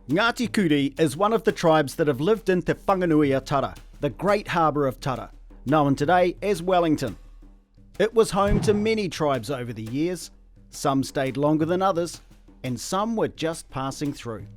Ngāti Kurī is one of the tribes that have lived in Te Whanganui a Tara, the great harbour of Tara, known today as Wellington. It was home to many tribes over the years. Some stayed longer than others, and some were just passing through.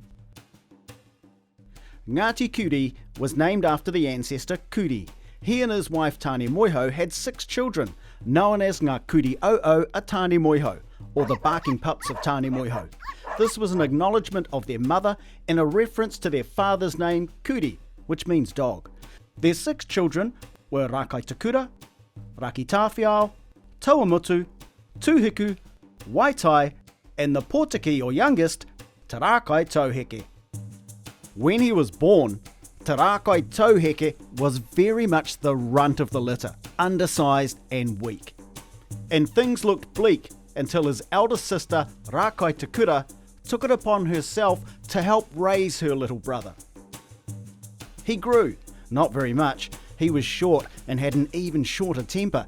Ngāti Kurī was named after the ancestor Kurī. He and his wife Tāne Moiho had 6 children, known as Ngā Kurī o a Tāne Moiho, or the barking pups of Tāne Moiho. This was an acknowledgement of their mother and a reference to their father's name Kurī, which means dog. Their 6 children were Rākaitakura, Rakitawhiao, Tauamutu, Tūhiku, Waitai, and the Pōtiki or youngest, Te Rākaitauheke. When he was born, Te Rākaitauheke was very much the runt of the litter, undersized and weak. And things looked bleak until his eldest sister, Rākaitakura, took it upon herself to help raise her little brother. He grew, not very much. He was short and had an even shorter temper.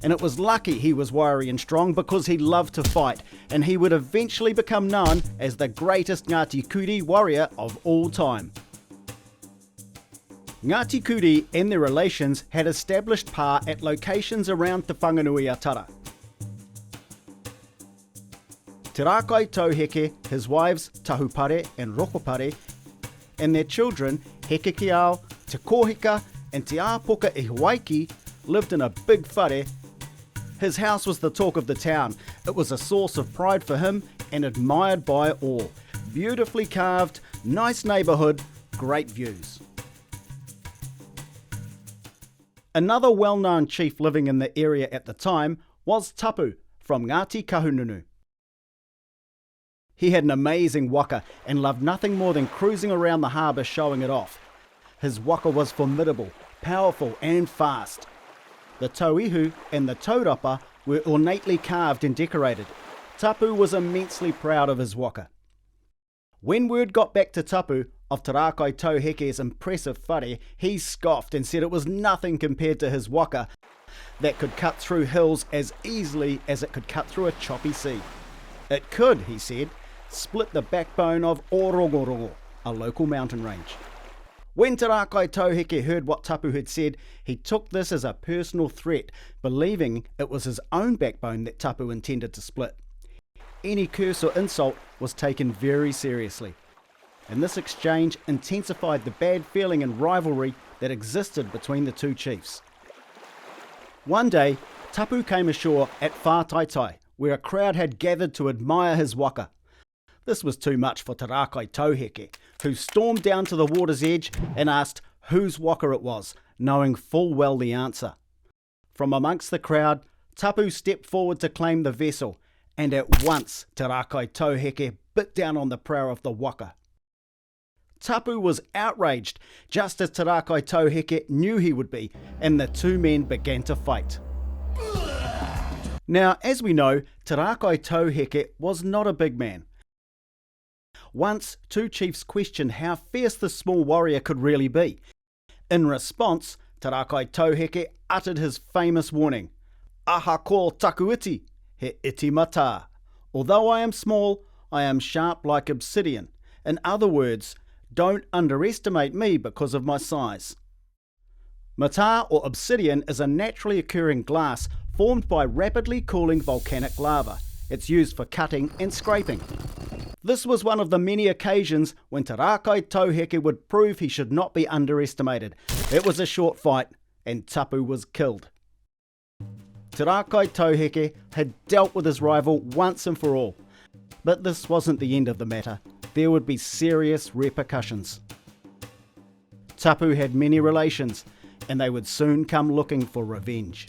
And it was lucky he was wiry and strong because he loved to fight, and he would eventually become known as the greatest Ngāti Kurī warrior of all time. Ngāti Kurī and their relations had established pa at locations around Te Whanganui a Tara. Te Rākaitauheke, his wives Tahupare and Rokopare, and their children Hekekiao, Te Kōhika and Te Āpoka Ihuaiki lived in a big whare. His house was the talk of the town. It was a source of pride for him and admired by all. Beautifully carved, nice neighbourhood, great views. Another well-known chief living in the area at the time was Tapu from Ngāti Kahungunu. He had an amazing waka and loved nothing more than cruising around the harbour showing it off. His waka was formidable, powerful and fast. The tauihu and the taurapa were ornately carved and decorated. Tapu was immensely proud of his waka. When word got back to Tapu of Te Rākaitauheke's impressive whare, he scoffed and said it was nothing compared to his waka that could cut through hills as easily as it could cut through a choppy sea. It could, he said, split the backbone of Orogorongo, a local mountain range. When Te Rākaitauheke heard what Tapu had said, he took this as a personal threat, believing it was his own backbone that Tapu intended to split. Any curse or insult was taken very seriously, and this exchange intensified the bad feeling and rivalry that existed between the two chiefs. One day, Tapu came ashore at Whātaitai, where a crowd had gathered to admire his waka. This was too much for Te Rākaitauheke, who stormed down to the water's edge and asked whose waka it was, knowing full well the answer. From amongst the crowd, Tapu stepped forward to claim the vessel, and at once Te Rākaitauheke bit down on the prow of the waka. Tapu was outraged, just as Te Rākaitauheke knew he would be, and the two men began to fight. Now, as we know, Te Rākaitauheke was not a big man. Once, two chiefs questioned how fierce the small warrior could really be. In response, Te Rākaitauheke uttered his famous warning, "Aha ko taku iti, he Iti Matā. Although I am small, I am sharp like obsidian. In other words, don't underestimate me because of my size." Matā or obsidian is a naturally occurring glass formed by rapidly cooling volcanic lava. It's used for cutting and scraping. This was one of the many occasions when Te Rākaitauheke would prove he should not be underestimated. It was a short fight, and Tapu was killed. Te Rākaitauheke had dealt with his rival once and for all. But this wasn't the end of the matter. There would be serious repercussions. Tapu had many relations, and they would soon come looking for revenge.